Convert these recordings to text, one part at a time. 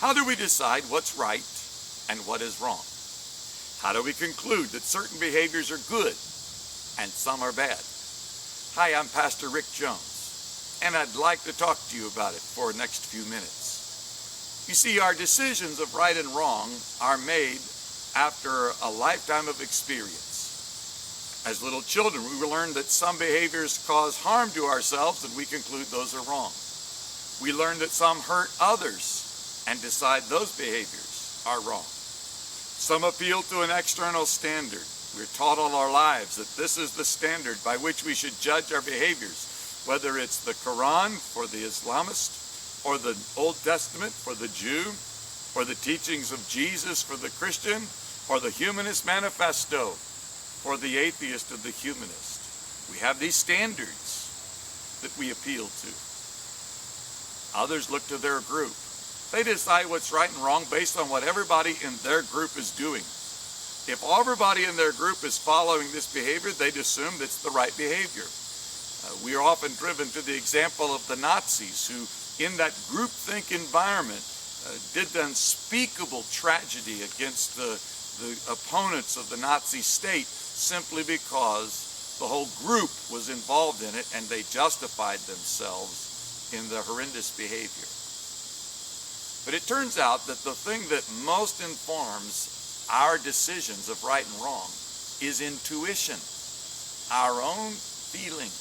How do we decide what's right and what is wrong? How do we conclude that certain behaviors are good and some are bad? Hi, I'm Pastor Rick Jones, and I'd like to talk to you about it for the next few minutes. You see, our decisions of right and wrong are made after a lifetime of experience. As little children, we learn that some behaviors cause harm to ourselves, and we conclude those are wrong. We learn that some hurt others and decide those behaviors are wrong. Some appeal to an external standard. We're taught all our lives that this is the standard by which we should judge our behaviors, whether it's the Quran for the Islamist, or the Old Testament for the Jew, or the teachings of Jesus for the Christian, or the Humanist Manifesto for the atheist or the humanist. We have these standards that we appeal to. Others look to their group. They decide what's right and wrong based on what everybody in their group is doing. If everybody in their group is following this behavior, they'd assume that's the right behavior. We are often driven to the example of the Nazis, who in that groupthink environment did the unspeakable tragedy against the opponents of the Nazi state simply because the whole group was involved in it and they justified themselves in the horrendous behavior. But it turns out that the thing that most informs our decisions of right and wrong is intuition, our own feeling.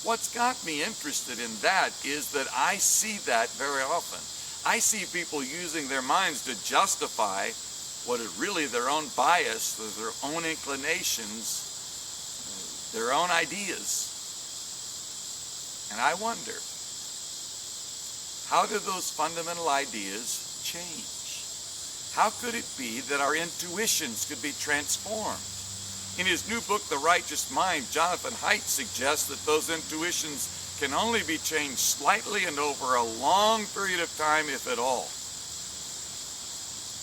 What's got me interested in that is that I see that very often. I see people using their minds to justify what is really their own bias, their own inclinations, their own ideas. And I wonder, how do those fundamental ideas change? How could it be that our intuitions could be transformed? In his new book, The Righteous Mind, Jonathan Haidt suggests that those intuitions can only be changed slightly and over a long period of time, if at all.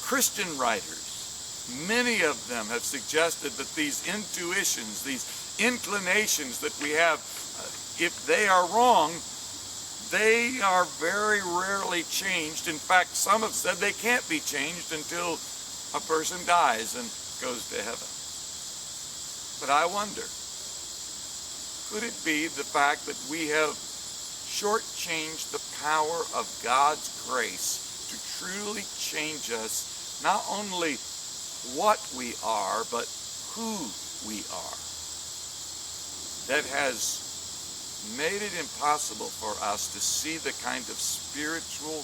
Christian writers, many of them have suggested that these intuitions, these inclinations that we have, if they are wrong, they are very rarely changed. In fact, some have said they can't be changed until a person dies and goes to heaven. But I wonder, could it be the fact that we have shortchanged the power of God's grace to truly change us, not only what we are, but who we are, that has made it impossible for us to see the kind of spiritual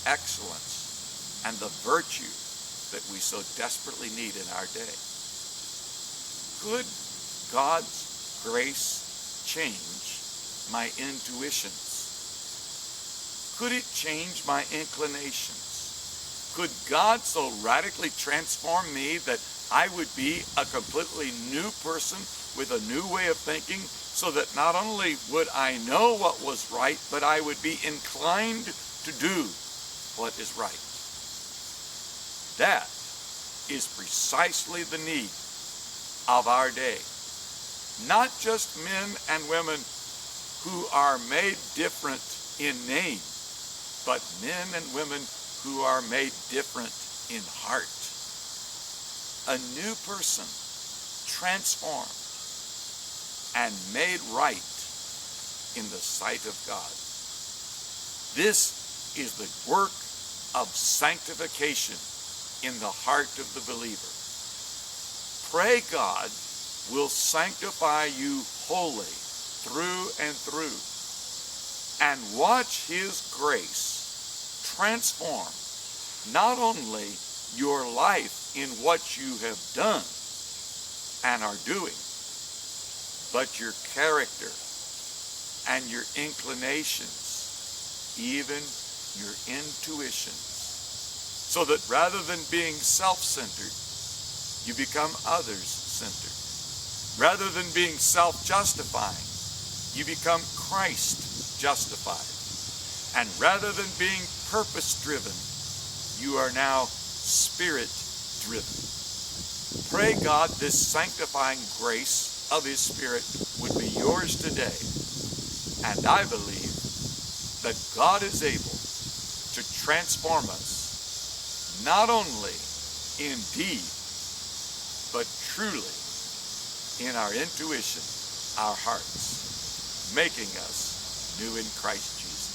excellence and the virtue that we so desperately need in our day? Could God's grace change my intuitions? Could it change my inclinations? Could God so radically transform me that I would be a completely new person with a new way of thinking, so that not only would I know what was right, but I would be inclined to do what is right? That is precisely the need of our day. Not just men and women who are made different in name, but men and women who are made different in heart. A new person, transformed and made right in the sight of God. This is the work of sanctification in the heart of the believer. Pray God will sanctify you wholly, through and through, and watch His grace transform not only your life in what you have done and are doing, but your character and your inclinations, even your intuitions, so that rather than being self-centered, you become others-centered. Rather than being self-justifying, you become Christ-justified. And rather than being purpose-driven, you are now Spirit-driven. Pray God this sanctifying grace of His Spirit would be yours today. And I believe that God is able to transform us, not only in deed, but truly in our intuition, our hearts, making us new in Christ Jesus.